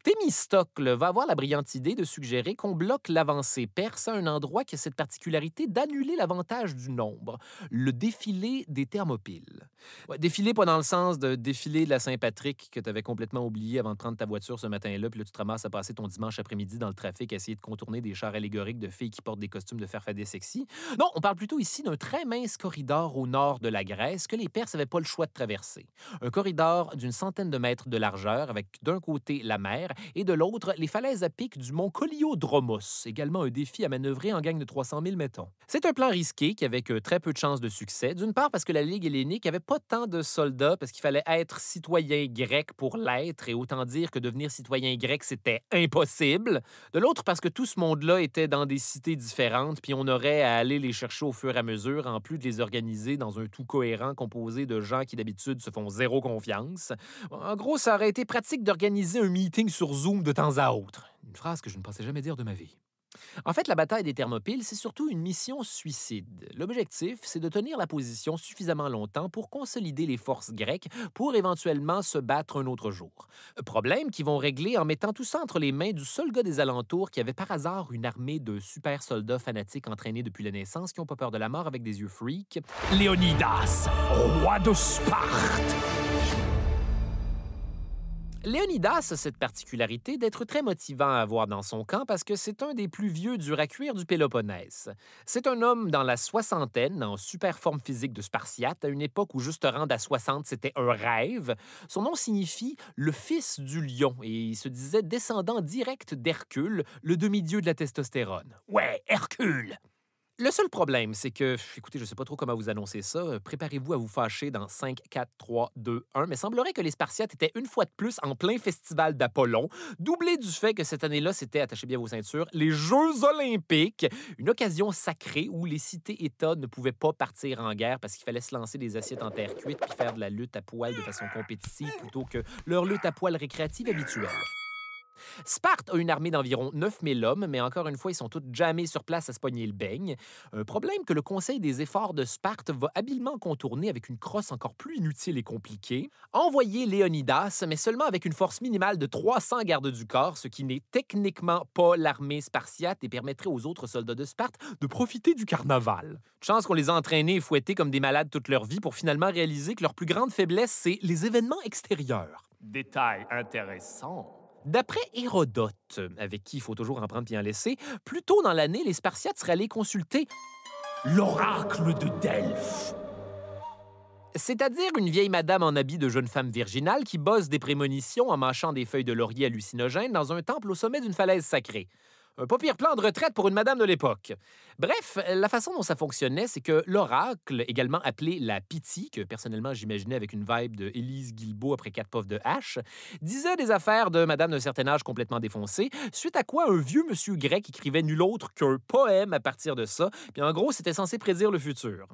Thémistocle va avoir la brillante idée de suggérer qu'on bloque l'avancée perse à un endroit qui a cette particularité d'annuler l'avantage du nombre, le défilé des Thermopyles. Ouais, défilé pas dans le sens de défilé de la Saint-Patrick que tu avais complètement oublié avant de prendre ta voiture ce matin-là, puis là tu te ramasses à passer ton dimanche après-midi dans le trafic à essayer de contourner des chars allégoriques de filles qui portent des costumes de farfadets sexy. Non, on parle plutôt ici d'un très mince corridor au nord de la Grèce que les Perses n'avaient pas le choix de traverser. Un corridor d'une centaine de mètres de largeur avec d'un côté la mer et de l'autre les falaises à pic du mont Koliodromos, également un défi à manœuvrer en gang de 300 000 mettons. C'est un plan risqué qui avait très peu de chances de succès, d'une part parce que la Ligue hellénique avait pas tant de soldats parce qu'il fallait être citoyen grec pour l'être et autant dire que devenir citoyen grec c'était impossible, de l'autre parce que tout ce monde-là était dans des cités différentes puis on aurait à aller les chercher au fur et à mesure en plus de les organiser dans un tout cohérent composé de gens qui d'habitude se font zéro confiance. En gros, ça aurait été pratique d'organiser un meeting sur Zoom de temps à autre. Une phrase que je ne pensais jamais dire de ma vie. En fait, la bataille des Thermopyles, c'est surtout une mission suicide. L'objectif, c'est de tenir la position suffisamment longtemps pour consolider les forces grecques pour éventuellement se battre un autre jour. Problème qu'ils vont régler en mettant tout ça entre les mains du seul gars des alentours qui avait par hasard une armée de super soldats fanatiques entraînés depuis la naissance qui n'ont pas peur de la mort avec des yeux freaks. Léonidas, roi de Sparte! Léonidas a cette particularité d'être très motivant à avoir dans son camp parce que c'est un des plus vieux durs à cuire du Péloponnèse. C'est un homme dans la soixantaine, en super forme physique de Spartiate, à une époque où juste rendre à 60, c'était un rêve. Son nom signifie « le fils du lion » et il se disait descendant direct d'Hercule, le demi-dieu de la testostérone. Ouais, Hercule! Le seul problème, c'est que, écoutez, je ne sais pas trop comment vous annoncer ça, préparez-vous à vous fâcher dans 5, 4, 3, 2, 1, mais semblerait que les Spartiates étaient une fois de plus en plein festival d'Apollon, doublé du fait que cette année-là, c'était, attachez bien vos ceintures, les Jeux olympiques, une occasion sacrée où les cités-États ne pouvaient pas partir en guerre parce qu'il fallait se lancer des assiettes en terre cuite puis faire de la lutte à poil de façon compétitive plutôt que leur lutte à poil récréative habituelle. Sparte a une armée d'environ 9000 hommes, mais encore une fois, ils sont tous jamais sur place à se pogner le beigne. Un problème que le Conseil des efforts de Sparte va habilement contourner avec une crosse encore plus inutile et compliquée. Envoyer Léonidas, mais seulement avec une force minimale de 300 gardes du corps, ce qui n'est techniquement pas l'armée spartiate et permettrait aux autres soldats de Sparte de profiter du carnaval. Chance qu'on les a entraînés et fouettés comme des malades toute leur vie pour finalement réaliser que leur plus grande faiblesse, c'est les événements extérieurs. Détail intéressant. D'après Hérodote, avec qui il faut toujours en prendre puis en laisser, plus tôt dans l'année, les Spartiates seraient allés consulter L'oracle de Delphes. c'est-à-dire une vieille madame en habit de jeune femme virginale qui bosse des prémonitions en mâchant des feuilles de laurier hallucinogènes dans un temple au sommet d'une falaise sacrée. Un pas pire plan de retraite pour une madame de l'époque. Bref, la façon dont ça fonctionnait, c'est que l'oracle, également appelé la Pythie, que personnellement j'imaginais avec une vibe de Élise Guilbeault après 4 puffs de hache, disait des affaires de madame d'un certain âge complètement défoncée, suite à quoi un vieux monsieur grec écrivait nul autre qu'un poème à partir de ça, puis en gros, c'était censé prédire le futur.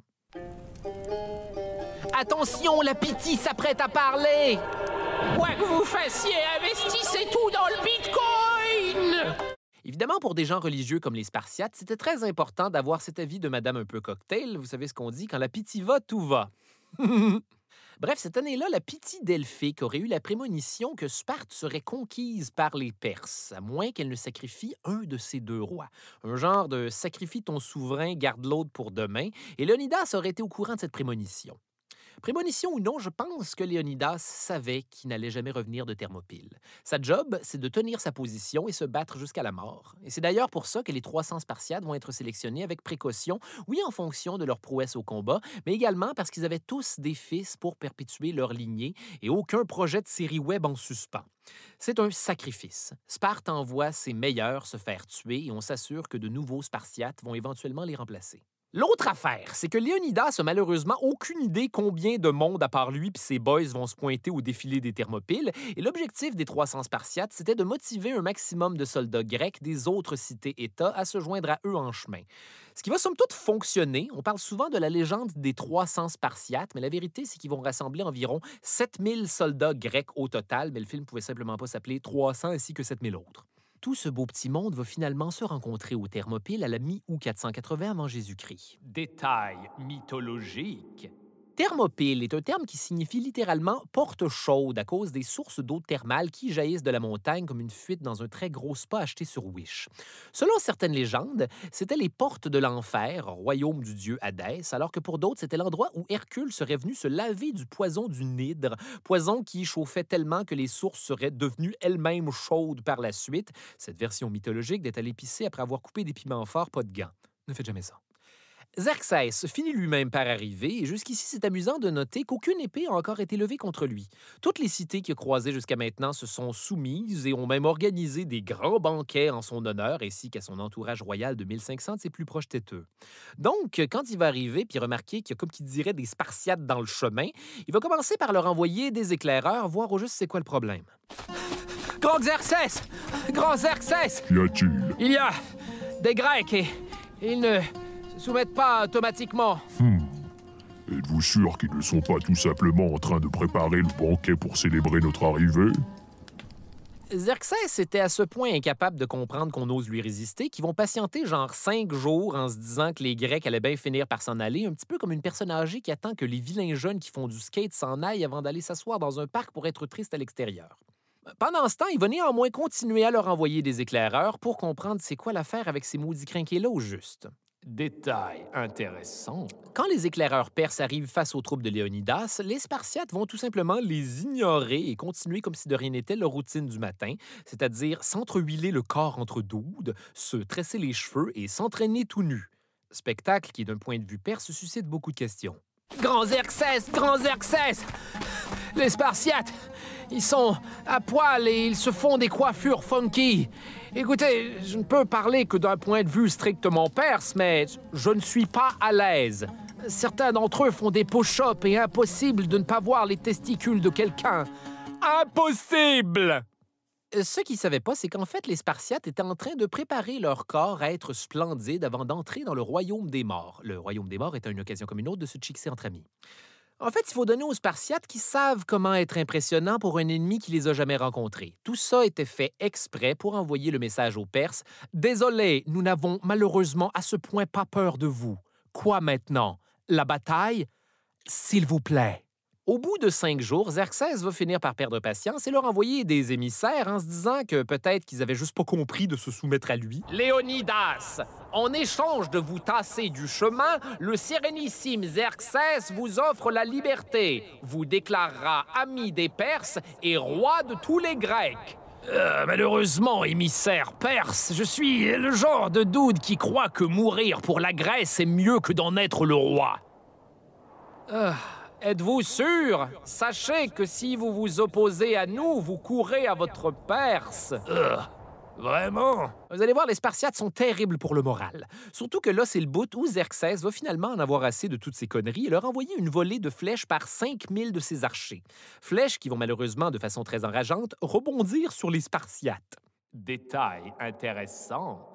Attention, la Pythie s'apprête à parler. Quoi que vous fassiez, investissez tout dans le Bitcoin. Évidemment, pour des gens religieux comme les Spartiates, c'était très important d'avoir cet avis de madame un peu cocktail. Vous savez ce qu'on dit, quand la Pythie va, tout va. Bref, cette année-là, la Pythie delphique aurait eu la prémonition que Sparte serait conquise par les Perses, à moins qu'elle ne sacrifie un de ses deux rois. Un genre de « sacrifie ton souverain, garde l'autre pour demain », et Léonidas aurait été au courant de cette prémonition. Prémonition ou non, je pense que Léonidas savait qu'il n'allait jamais revenir de Thermopyle. Sa job, c'est de tenir sa position et se battre jusqu'à la mort. Et c'est d'ailleurs pour ça que les 300 Spartiates vont être sélectionnés avec précaution, oui en fonction de leur prouesse au combat, mais également parce qu'ils avaient tous des fils pour perpétuer leur lignée et aucun projet de série web en suspens. C'est un sacrifice. Sparte envoie ses meilleurs se faire tuer et on s'assure que de nouveaux Spartiates vont éventuellement les remplacer. L'autre affaire, c'est que Léonidas a malheureusement aucune idée combien de monde à part lui et ses boys vont se pointer au défilé des Thermopyles, et l'objectif des 300 Spartiates, c'était de motiver un maximum de soldats grecs des autres cités-États à se joindre à eux en chemin. Ce qui va somme toute fonctionner. On parle souvent de la légende des 300 Spartiates, mais la vérité, c'est qu'ils vont rassembler environ 7000 soldats grecs au total, mais le film pouvait simplement pas s'appeler 300 ainsi que 7000 autres. Tout ce beau petit monde va finalement se rencontrer aux Thermopyles à la mi-août 480 avant Jésus-Christ. Détail mythologique. Thermopyle est un terme qui signifie littéralement « porte chaude » à cause des sources d'eau thermale qui jaillissent de la montagne comme une fuite dans un très gros spa acheté sur Wish. Selon certaines légendes, c'était les portes de l'enfer, royaume du dieu Hadès, alors que pour d'autres, c'était l'endroit où Hercule serait venu se laver du poison du nidre, poison qui chauffait tellement que les sources seraient devenues elles-mêmes chaudes par la suite. Cette version mythologique d'être allé pisser après avoir coupé des piments forts, pas de gants. Ne faites jamais ça. Xerxès finit lui-même par arriver, et jusqu'ici, c'est amusant de noter qu'aucune épée a encore été levée contre lui. Toutes les cités qu'il a croisées jusqu'à maintenant se sont soumises et ont même organisé des grands banquets en son honneur, ainsi qu'à son entourage royal de 1500 de ses plus proches têteux. Donc, quand il va arriver puis remarquer qu'il y a, comme qui dirait, des Spartiates dans le chemin, il va commencer par leur envoyer des éclaireurs, voir au juste c'est quoi le problème. Grand Xerxès! Grand Xerxès! Qu'y a-t-il? Il y a des Grecs et ils ne soumettent pas automatiquement. Êtes-vous sûr qu'ils ne sont pas tout simplement en train de préparer le banquet pour célébrer notre arrivée? Xerxès était à ce point incapable de comprendre qu'on ose lui résister qu'ils vont patienter genre 5 jours en se disant que les Grecs allaient bien finir par s'en aller, un petit peu comme une personne âgée qui attend que les vilains jeunes qui font du skate s'en aillent avant d'aller s'asseoir dans un parc pour être triste à l'extérieur. Pendant ce temps, il va néanmoins continuer à leur envoyer des éclaireurs pour comprendre c'est quoi l'affaire avec ces maudits crinqués-là au juste. Détail intéressant. Quand les éclaireurs perses arrivent face aux troupes de Léonidas, les Spartiates vont tout simplement les ignorer et continuer comme si de rien n'était leur routine du matin, c'est-à-dire s'entrehuiler le corps entre doudes, se tresser les cheveux et s'entraîner tout nu. Spectacle qui, d'un point de vue perse, suscite beaucoup de questions. Grand Xerxès! Grand Xerxès! Les Spartiates, ils sont à poil et ils se font des coiffures funky. Écoutez, je ne peux parler que d'un point de vue strictement perse, mais je ne suis pas à l'aise. Certains d'entre eux font des push-ups et impossible de ne pas voir les testicules de quelqu'un. Impossible! Ce qu'ils ne savaient pas, c'est qu'en fait, les Spartiates étaient en train de préparer leur corps à être splendides avant d'entrer dans le royaume des morts. Le royaume des morts étant une occasion comme une autre de se chixer entre amis. En fait, il faut donner aux Spartiates qui savent comment être impressionnants pour un ennemi qui les a jamais rencontrés. Tout ça était fait exprès pour envoyer le message aux Perses. « Désolé, nous n'avons malheureusement à ce point pas peur de vous. Quoi maintenant? La bataille? S'il vous plaît. » Au bout de 5 jours, Xerxès va finir par perdre patience et leur envoyer des émissaires en se disant que peut-être qu'ils avaient juste pas compris de se soumettre à lui. « Léonidas, en échange de vous tasser du chemin, le sérénissime Xerxès vous offre la liberté, vous déclarera ami des Perses et roi de tous les Grecs. » Malheureusement, émissaire perse, je suis le genre de dude qui croit que mourir pour la Grèce est mieux que d'en être le roi. Êtes-vous sûr? Sachez que si vous vous opposez à nous, vous courez à votre Perse. Vraiment? Vous allez voir, les Spartiates sont terribles pour le moral. Surtout que là, c'est le bout où Xerxès va finalement en avoir assez de toutes ces conneries et leur envoyer une volée de flèches par 5000 de ses archers. Flèches qui vont malheureusement, de façon très enrageante, rebondir sur les Spartiates. Détail intéressant.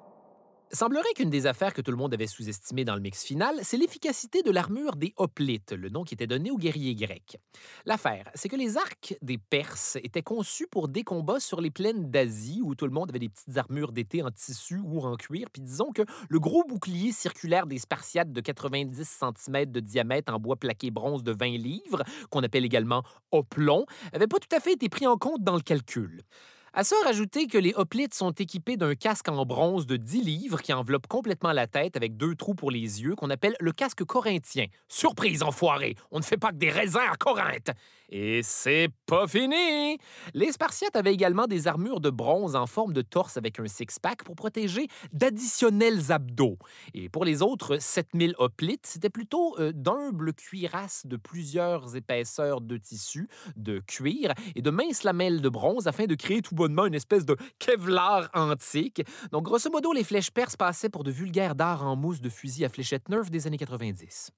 Semblerait qu'une des affaires que tout le monde avait sous-estimées dans le mix final, c'est l'efficacité de l'armure des hoplites, le nom qui était donné aux guerriers grecs. L'affaire, c'est que les arcs des Perses étaient conçus pour des combats sur les plaines d'Asie, où tout le monde avait des petites armures d'été en tissu ou en cuir, puis disons que le gros bouclier circulaire des Spartiates de 90 cm de diamètre en bois plaqué bronze de 20 livres, qu'on appelle également hoplon, n'avait pas tout à fait été pris en compte dans le calcul. À ça, rajoutez que les hoplites sont équipés d'un casque en bronze de 10 livres qui enveloppe complètement la tête avec 2 trous pour les yeux qu'on appelle le casque corinthien. Surprise, enfoiré! On ne fait pas que des raisins à Corinthe! Et c'est pas fini! Les Spartiates avaient également des armures de bronze en forme de torse avec un six-pack pour protéger d'additionnels abdos. Et pour les autres 7000 hoplites, c'était plutôt d'humbles cuirasses de plusieurs épaisseurs de tissu, de cuir et de minces lamelles de bronze afin de créer tout bonnement une espèce de Kevlar antique. Donc, grosso modo, les flèches perses passaient pour de vulgaires dards en mousse de fusil à fléchettes neuves des années 90.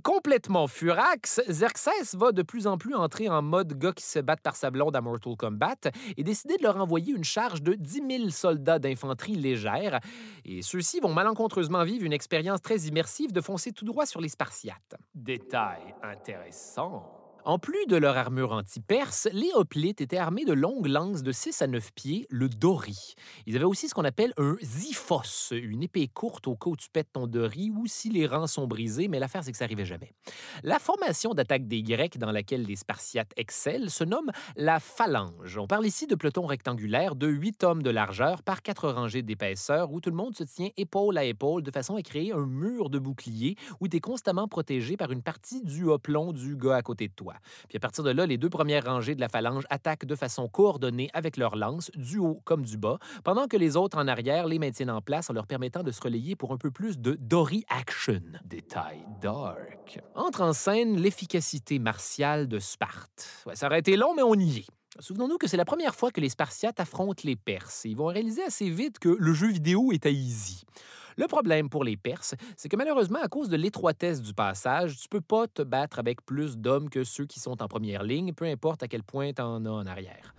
Complètement furax, Xerxès va de plus en plus entrer en mode gars qui se battent par sa blonde à Mortal Kombat et décider de leur envoyer une charge de 10 000 soldats d'infanterie légère. Et ceux-ci vont malencontreusement vivre une expérience très immersive de foncer tout droit sur les Spartiates. Détail intéressant. En plus de leur armure anti-perse, les hoplites étaient armés de longues lances de 6 à 9 pieds, le dori. Ils avaient aussi ce qu'on appelle un xiphos, une épée courte au cas où tu pètes ton dori ou si les rangs sont brisés, mais l'affaire, c'est que ça n'arrivait jamais. La formation d'attaque des Grecs dans laquelle les Spartiates excellent se nomme la phalange. On parle ici de pelotons rectangulaires de 8 hommes de largeur par 4 rangées d'épaisseur où tout le monde se tient épaule à épaule de façon à créer un mur de bouclier où tu es constamment protégé par une partie du hoplon du gars à côté de toi. Puis à partir de là, les 2 premières rangées de la phalange attaquent de façon coordonnée avec leurs lances, du haut comme du bas, pendant que les autres en arrière les maintiennent en place en leur permettant de se relayer pour un peu plus de Dory action. Détail dark. Entre en scène l'efficacité martiale de Sparte. Ouais, ça aurait été long, mais on y est. Souvenons-nous que c'est la première fois que les Spartiates affrontent les Perses. Ils vont réaliser assez vite que le jeu vidéo est à easy. Le problème pour les Perses, c'est que malheureusement, à cause de l'étroitesse du passage, tu peux pas te battre avec plus d'hommes que ceux qui sont en première ligne, peu importe à quel point tu en as en arrière.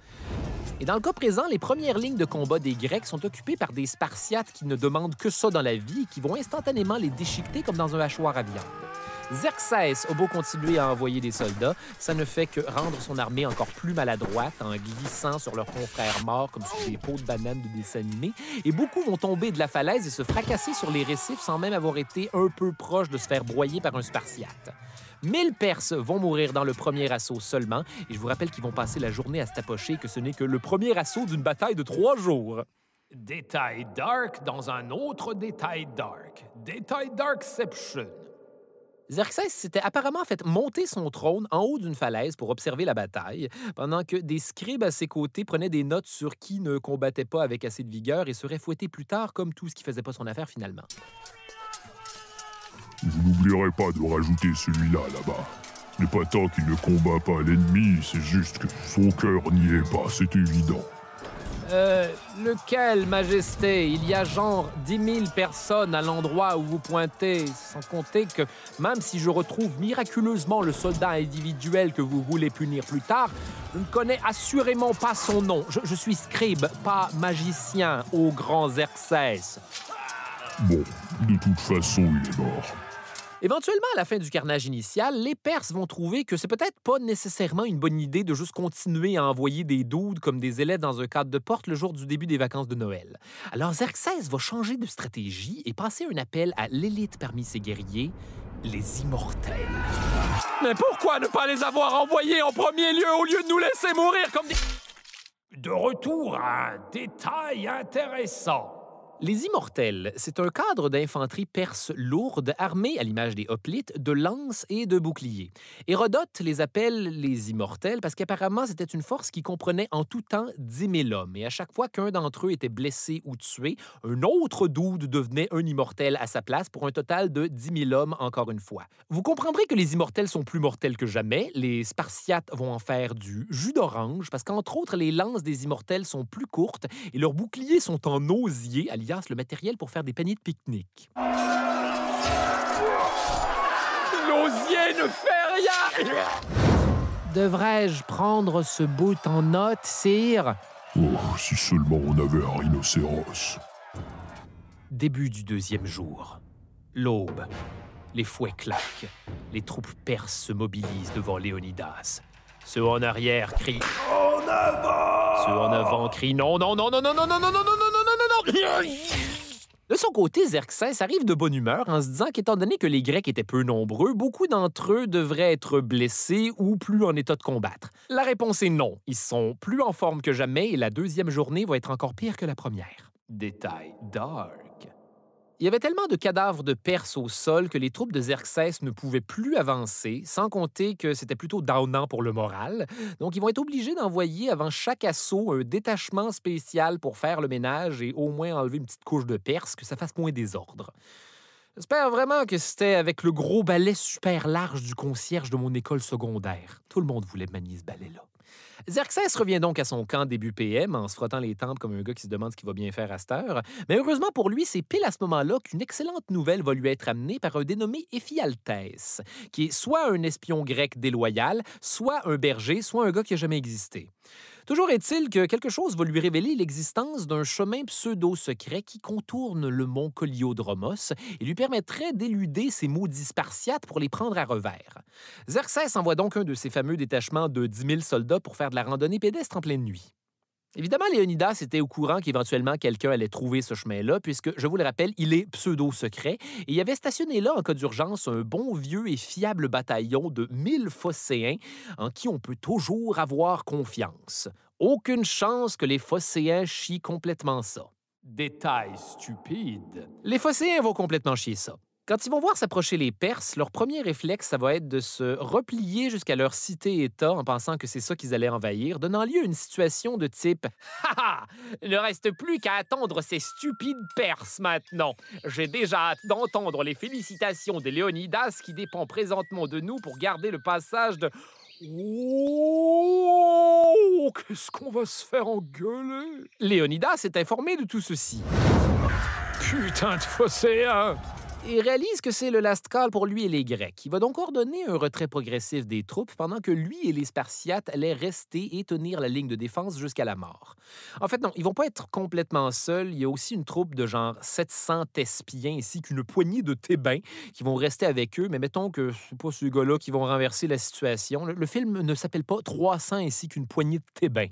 Et dans le cas présent, les premières lignes de combat des Grecs sont occupées par des Spartiates qui ne demandent que ça dans la vie et qui vont instantanément les déchiqueter comme dans un hachoir à viande. Xerxès a beau continuer à envoyer des soldats, ça ne fait que rendre son armée encore plus maladroite en glissant sur leurs confrères morts comme sur des peaux de bananes de dessin animé, et beaucoup vont tomber de la falaise et se fracasser sur les récifs sans même avoir été un peu proche de se faire broyer par un Spartiate. 1000 Perses vont mourir dans le premier assaut seulement, et je vous rappelle qu'ils vont passer la journée à se tapocher que ce n'est que le premier assaut d'une bataille de 3 jours. Détail dark dans un autre détail dark. Détail darkception. Xerxès s'était apparemment fait monter son trône en haut d'une falaise pour observer la bataille, pendant que des scribes à ses côtés prenaient des notes sur qui ne combattait pas avec assez de vigueur et serait fouetté plus tard comme tout ce qui faisait pas son affaire finalement. Vous n'oublierez pas de rajouter celui-là, là-bas. Ce n'est pas tant qu'il ne combat pas l'ennemi, c'est juste que son cœur n'y est pas, c'est évident. Lequel, Majesté? Il y a genre 10 000 personnes à l'endroit où vous pointez, sans compter que même si je retrouve miraculeusement le soldat individuel que vous voulez punir plus tard, je ne connais assurément pas son nom. Je suis scribe, pas magicien, ô grand Xerxès. Bon, de toute façon, il est mort. Éventuellement, à la fin du carnage initial, les Perses vont trouver que c'est peut-être pas nécessairement une bonne idée de juste continuer à envoyer des doudes comme des élèves dans un cadre de porte le jour du début des vacances de Noël. Alors Xerxès va changer de stratégie et passer un appel à l'élite parmi ses guerriers, les Immortels. Mais pourquoi ne pas les avoir envoyés en premier lieu au lieu de nous laisser mourir comme des... De retour à un détail intéressant. Les Immortels, c'est un cadre d'infanterie perse lourde armée, à l'image des hoplites, de lances et de boucliers. Hérodote les appelle les Immortels parce qu'apparemment, c'était une force qui comprenait en tout temps 10 000 hommes. Et à chaque fois qu'un d'entre eux était blessé ou tué, un autre doude devenait un Immortel à sa place pour un total de 10 000 hommes encore une fois. Vous comprendrez que les Immortels sont plus mortels que jamais. Les Spartiates vont en faire du jus d'orange parce qu'entre autres, les lances des Immortels sont plus courtes et leurs boucliers sont en osier, alias le matériel pour faire des paniers de pique-nique. L'osier ne fait rien! Devrais-je prendre ce bout en note, sire? Oh, si seulement on avait un rhinocéros. Début du 2e jour. L'aube. Les fouets claquent. Les troupes perses se mobilisent devant Léonidas. Ceux en arrière crient « En avant !» Ceux en avant crient « Non, non, non, non, non, non, non, non, non, non, non, non, non, non !» De son côté, Xerxès arrive de bonne humeur en se disant qu'étant donné que les Grecs étaient peu nombreux, beaucoup d'entre eux devraient être blessés ou plus en état de combattre. La réponse est non. Ils sont plus en forme que jamais et la 2e journée va être encore pire que la première. Détail dark. Il y avait tellement de cadavres de Perses au sol que les troupes de Xerxès ne pouvaient plus avancer, sans compter que c'était plutôt downant pour le moral. Donc, ils vont être obligés d'envoyer avant chaque assaut un détachement spécial pour faire le ménage et au moins enlever une petite couche de Perse, que ça fasse moins désordre. J'espère vraiment que c'était avec le gros balai super large du concierge de mon école secondaire. Tout le monde voulait manier ce balai-là. Xerxès revient donc à son camp début PM en se frottant les tempes comme un gars qui se demande ce qu'il va bien faire à cette heure. Mais heureusement pour lui, c'est pile à ce moment-là qu'une excellente nouvelle va lui être amenée par un dénommé Éphialtès, qui est soit un espion grec déloyal, soit un berger, soit un gars qui n'a jamais existé. Toujours est-il que quelque chose va lui révéler l'existence d'un chemin pseudo-secret qui contourne le mont Koliodromos et lui permettrait d'éluder ces maudits Spartiates pour les prendre à revers. Xerxès envoie donc un de ses fameux détachements de 10 000 soldats pour faire de la randonnée pédestre en pleine nuit. Évidemment, Léonidas était au courant qu'éventuellement quelqu'un allait trouver ce chemin-là, puisque, je vous le rappelle, il est pseudo-secret, et il avait stationné là, en cas d'urgence, un bon vieux et fiable bataillon de 1000 Phocéens en qui on peut toujours avoir confiance. Aucune chance que les Phocéens chient complètement ça. Détail stupide. Les Phocéens vont complètement chier ça. Quand ils vont voir s'approcher les Perses, leur premier réflexe, ça va être de se replier jusqu'à leur cité-État en pensant que c'est ça qu'ils allaient envahir, donnant lieu à une situation de type « Ha ha! Il ne reste plus qu'à attendre ces stupides Perses maintenant. J'ai déjà hâte d'entendre les félicitations de Léonidas qui dépend présentement de nous pour garder le passage de... » Oh, qu'est-ce qu'on va se faire engueuler? Léonidas est informé de tout ceci. Putain de phocéen! Et réalise que c'est le last call pour lui et les Grecs. Il va donc ordonner un retrait progressif des troupes pendant que lui et les Spartiates allaient rester et tenir la ligne de défense jusqu'à la mort. En fait, non, ils vont pas être complètement seuls. Il y a aussi une troupe de genre 700 Thespiens ainsi qu'une poignée de Thébains qui vont rester avec eux. Mais mettons que c'est pas ces gars-là qui vont renverser la situation. Le film ne s'appelle pas 300 ainsi qu'une poignée de Thébains.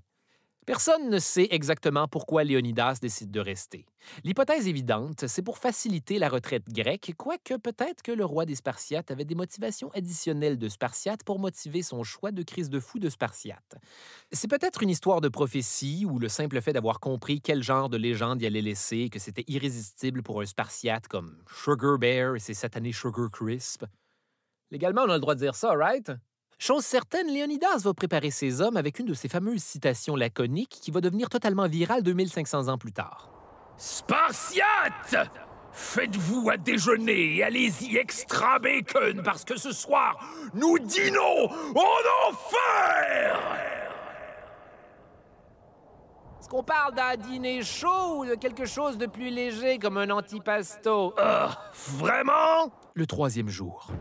Personne ne sait exactement pourquoi Léonidas décide de rester. L'hypothèse évidente, c'est pour faciliter la retraite grecque, quoique peut-être que le roi des Spartiates avait des motivations additionnelles de Spartiates pour motiver son choix de crise de fou de Spartiates. C'est peut-être une histoire de prophétie ou le simple fait d'avoir compris quel genre de légende il allait laisser, que c'était irrésistible pour un Spartiate comme Sugar Bear et ses satanés Sugar Crisp. Légalement, on a le droit de dire ça, right? Chose certaine, Léonidas va préparer ses hommes avec une de ses fameuses citations laconiques qui va devenir totalement virale 2500 ans plus tard. Spartiates! Faites-vous à déjeuner et allez-y extra bacon, parce que ce soir, nous dînons en enfer! Est-ce qu'on parle d'un dîner chaud ou de quelque chose de plus léger comme un antipasto? Vraiment? Le 3e jour.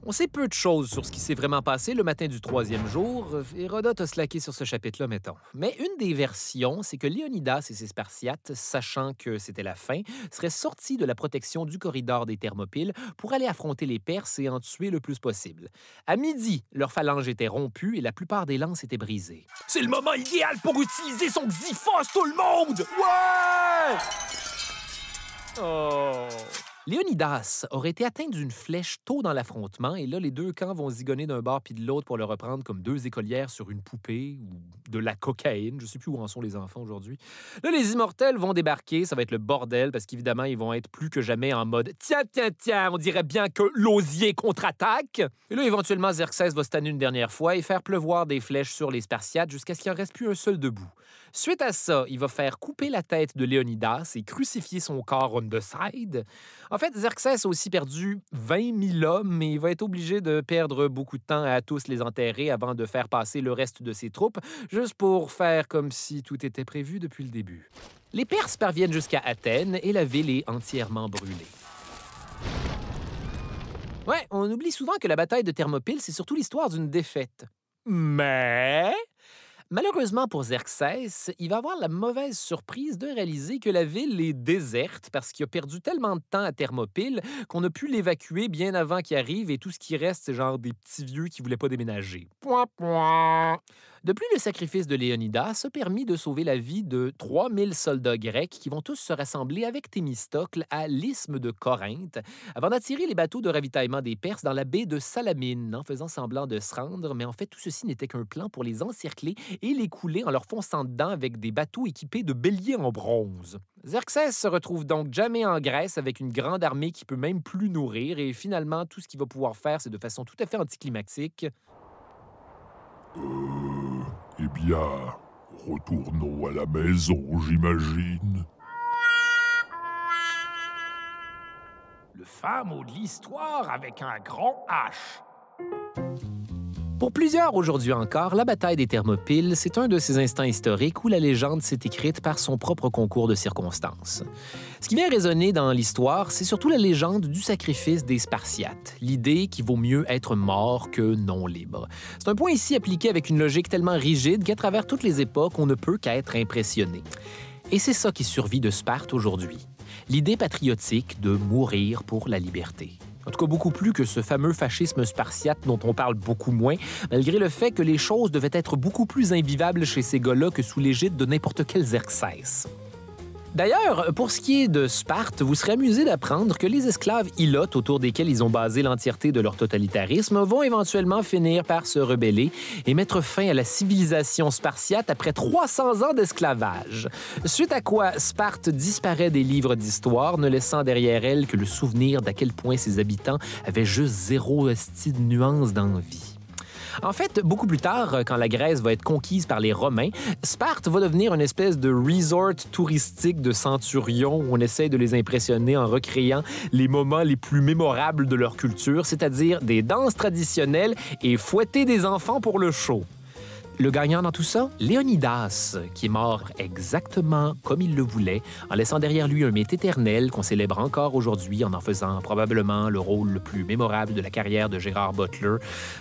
On sait peu de choses sur ce qui s'est vraiment passé le matin du 3e jour. Hérodote a slacké sur ce chapitre-là, mettons. Mais une des versions, c'est que Léonidas et ses Spartiates, sachant que c'était la fin, seraient sortis de la protection du corridor des Thermopyles pour aller affronter les Perses et en tuer le plus possible. À midi, leur phalange était rompue et la plupart des lances étaient brisées. C'est le moment idéal pour utiliser son Xyphos, tout le monde! Ouais! Oh! Léonidas aurait été atteint d'une flèche tôt dans l'affrontement, et là, les deux camps vont zigonner d'un bord puis de l'autre pour le reprendre comme deux écolières sur une poupée ou de la cocaïne. Je sais plus où en sont les enfants aujourd'hui. Là, les immortels vont débarquer, ça va être le bordel, parce qu'évidemment, ils vont être plus que jamais en mode « Tiens, tiens, tiens, on dirait bien que l'osier contre-attaque! » Et là, éventuellement, Xerxès va se tanner une dernière fois et faire pleuvoir des flèches sur les Spartiates jusqu'à ce qu'il en reste plus un seul debout. Suite à ça, il va faire couper la tête de Léonidas et crucifier son corps on the side. En fait, Xerxès a aussi perdu 20 000 hommes, mais il va être obligé de perdre beaucoup de temps à tous les enterrer avant de faire passer le reste de ses troupes, juste pour faire comme si tout était prévu depuis le début. Les Perses parviennent jusqu'à Athènes et la ville est entièrement brûlée. Ouais, on oublie souvent que la bataille de Thermopyles, c'est surtout l'histoire d'une défaite. Mais... malheureusement pour Xerxès, il va avoir la mauvaise surprise de réaliser que la ville est déserte parce qu'il a perdu tellement de temps à Thermopyles qu'on a pu l'évacuer bien avant qu'il arrive et tout ce qui reste, c'est genre des petits vieux qui voulaient pas déménager. Pouin, pouin. De plus, le sacrifice de Léonidas a permis de sauver la vie de 3000 soldats grecs qui vont tous se rassembler avec Thémistocle à l'isthme de Corinthe avant d'attirer les bateaux de ravitaillement des Perses dans la baie de Salamine en faisant semblant de se rendre, mais en fait, tout ceci n'était qu'un plan pour les encercler et les couler en leur fonçant dedans avec des bateaux équipés de béliers en bronze. Xerxès se retrouve donc jamais en Grèce avec une grande armée qui peut même plus nourrir et finalement, tout ce qu'il va pouvoir faire, c'est de façon tout à fait anticlimatique. Eh bien, retournons à la maison, j'imagine. Le fin mot de l'histoire avec un grand H. Pour plusieurs aujourd'hui encore, la bataille des Thermopyles, c'est un de ces instants historiques où la légende s'est écrite par son propre concours de circonstances. Ce qui vient résonner dans l'histoire, c'est surtout la légende du sacrifice des Spartiates, l'idée qu'il vaut mieux être mort que non libre. C'est un point ici appliqué avec une logique tellement rigide qu'à travers toutes les époques, on ne peut qu'être impressionné. Et c'est ça qui survit de Sparte aujourd'hui, l'idée patriotique de mourir pour la liberté. En tout cas, beaucoup plus que ce fameux fascisme spartiate dont on parle beaucoup moins, malgré le fait que les choses devaient être beaucoup plus invivables chez ces gars-là que sous l'égide de n'importe quel Xerxès. D'ailleurs, pour ce qui est de Sparte, vous serez amusé d'apprendre que les esclaves ilotes autour desquels ils ont basé l'entièreté de leur totalitarisme vont éventuellement finir par se rebeller et mettre fin à la civilisation spartiate après 300 ans d'esclavage. Suite à quoi Sparte disparaît des livres d'histoire, ne laissant derrière elle que le souvenir d'à quel point ses habitants avaient juste zéro esti de nuance d'envie. En fait, beaucoup plus tard, quand la Grèce va être conquise par les Romains, Sparte va devenir une espèce de resort touristique de centurions où on essaie de les impressionner en recréant les moments les plus mémorables de leur culture, c'est-à-dire des danses traditionnelles et fouetter des enfants pour le show. Le gagnant dans tout ça, Léonidas, qui est mort exactement comme il le voulait, en laissant derrière lui un mythe éternel qu'on célèbre encore aujourd'hui en faisant probablement le rôle le plus mémorable de la carrière de Gérard Butler,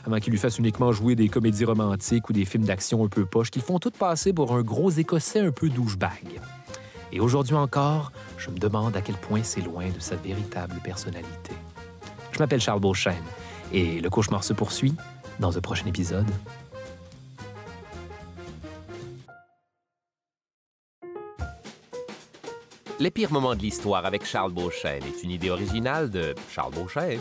avant qu'il lui fasse uniquement jouer des comédies romantiques ou des films d'action un peu poches qui le font toutes passer pour un gros Écossais un peu douchebag. Et aujourd'hui encore, je me demande à quel point c'est loin de sa véritable personnalité. Je m'appelle Charles Beauchesne et le cauchemar se poursuit dans un prochain épisode. Les pires moments de l'histoire avec Charles Beauchesne est une idée originale de Charles Beauchesne.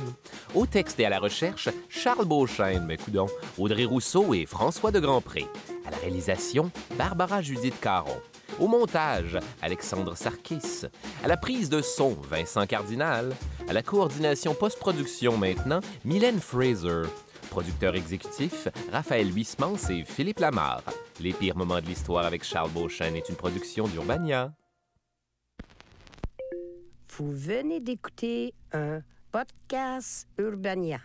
Au texte et à la recherche, Charles Beauchesne, mais coudonc, Audrey Rousseau et François de Grandpré. À la réalisation, Barbara Judith Caron. Au montage, Alexandre Sarkis. À la prise de son, Vincent Cardinal. À la coordination post-production maintenant, Mylène Fraser. Producteur exécutif, Raphaël Huismans et Philippe Lamarre. Les pires moments de l'histoire avec Charles Beauchesne est une production d'Urbania. Vous venez d'écouter un podcast Urbania.